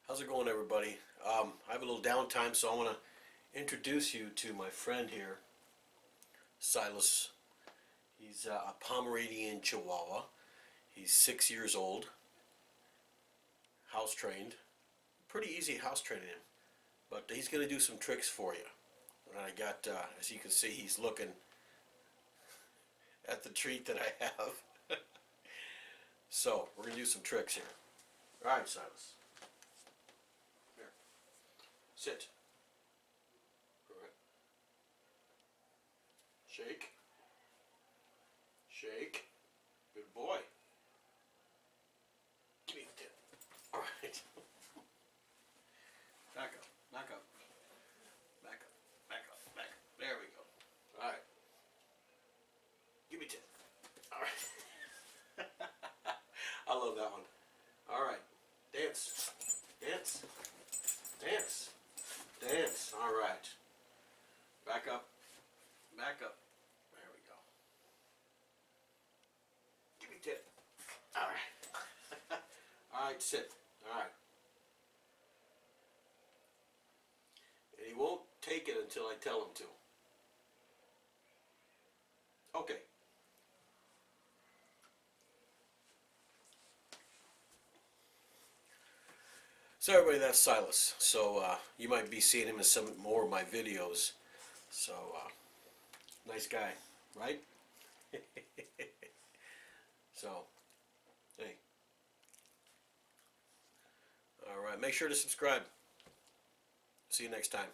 How's it going, everybody? I have a little downtime, so I want to introduce you to my friend here, Cylass. He's a Pomeranian Chihuahua. He's 6 years old, house trained. Pretty easy house training him, but he's going to do some tricks for you. And I got, as you can see, he's looking at the treat that I have. So, we're going to do some tricks here. Alright, Cylass. Here. Sit. Alright. Shake. Shake. Good boy. Give me the tip. Alright. Back up. Back up. Back up. Back up. Back up. There we go. Alright. Give me 10. Alright. I love that one. Alright. Dance. Dance. Dance. Dance. Alright. Back up. Back up. There we go. Give me 10. Alright. Alright, sit. Alright. And he won't take it until I tell him to. Okay. So everybody, that's Cylass. So you might be seeing him in some more of my videos. So nice guy, right? So, hey. All right, make sure to subscribe. See you next time.